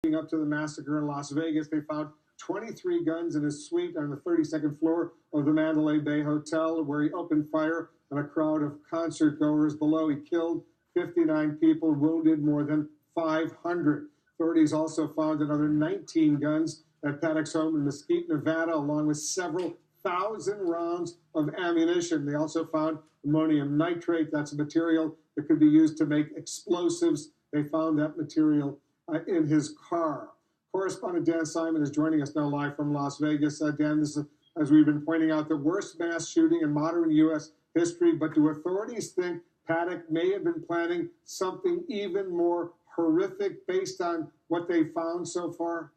Leading up to the massacre in Las Vegas, they found 23 guns in his suite on the 32nd floor of the Mandalay Bay Hotel, where he opened fire on a crowd of concert goers below. He killed 59 people, wounded more than 500. Authorities also found another 19 guns at Paddock's home in Mesquite, Nevada, along with several thousand rounds of ammunition. They also found ammonium nitrate. That's a material that could be used to make explosives. They found that material in his car. Correspondent Dan Simon is joining us now live from Las Vegas. Dan, this is, as we've been pointing out, the worst mass shooting in modern U.S. history. But do authorities think Paddock may have been planning something even more horrific based on what they found so far?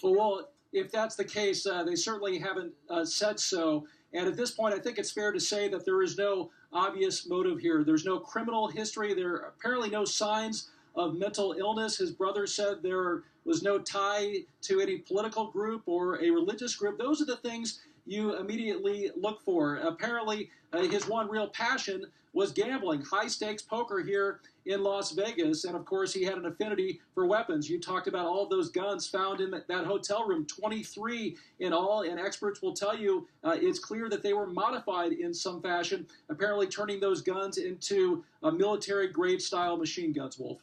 Well, if that's the case, they certainly haven't said so. And at this point, I think it's fair to say that there is no obvious motive here. There's no criminal history. There are apparently no signs of mental illness. His brother said there was no tie to any political group or a religious group. Those are the things you immediately look for. Apparently, his one real passion was gambling, high-stakes poker here in Las Vegas. And, of course, he had an affinity for weapons. You talked about all of those guns found in that hotel room, 23 in all. And experts will tell you it's clear that they were modified in some fashion, apparently turning those guns into military-grade style machine guns, Wolf.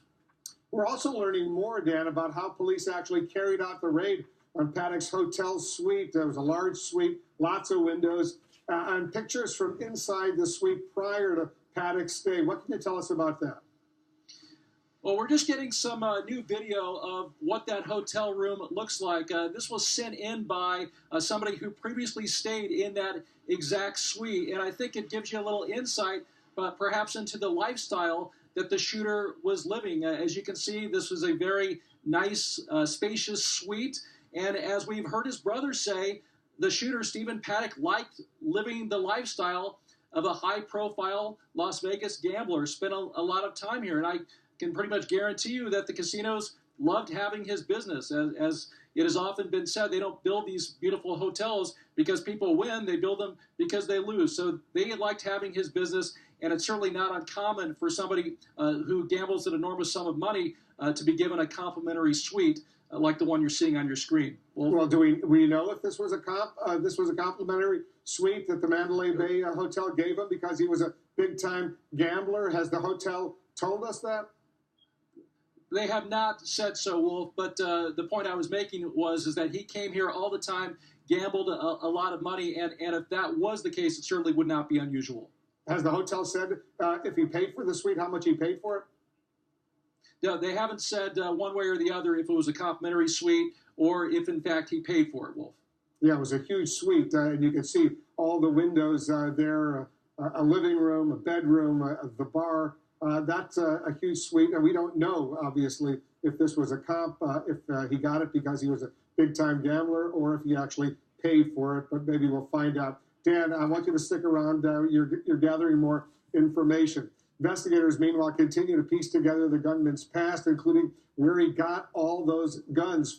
We're also learning more, Dan, about how police actually carried out the raid on Paddock's hotel suite. There was a large suite, lots of windows, and pictures from inside the suite prior to Paddock's stay. What can you tell us about that? Well, we're just getting some new video of what that hotel room looks like. This was sent in by somebody who previously stayed in that exact suite, and I think it gives you a little insight, perhaps into the lifestyle that the shooter was living. As you can see, this was a very nice, spacious suite. And as we've heard his brother say, the shooter, Stephen Paddock, liked living the lifestyle of a high-profile Las Vegas gambler, spent a lot of time here. And I can pretty much guarantee you that the casinos loved having his business. As it has often been said, they don't build these beautiful hotels because people win. They build them because they lose. So they liked having his business, and it's certainly not uncommon for somebody who gambles an enormous sum of money to be given a complimentary suite like the one you're seeing on your screen. Well, do we know if this was a complimentary suite that the Mandalay Bay Hotel gave him because he was a big-time gambler? Has the hotel told us that? They have not said so, Wolf, but the point I was making is that he came here all the time, gambled a lot of money, and if that was the case, it certainly would not be unusual. Has the hotel said if he paid for the suite, how much he paid for it? No, they haven't said one way or the other if it was a complimentary suite or if, in fact, he paid for it, Wolf. Yeah, it was a huge suite, and you could see all the windows there, a living room, a bedroom, the bar. That's a huge suite, and we don't know, obviously, if this was a comp, if he got it because he was a big-time gambler or if he actually paid for it, but maybe we'll find out. Dan, I want you to stick around. You're gathering more information. Investigators, meanwhile, continue to piece together the gunman's past, including where he got all those guns.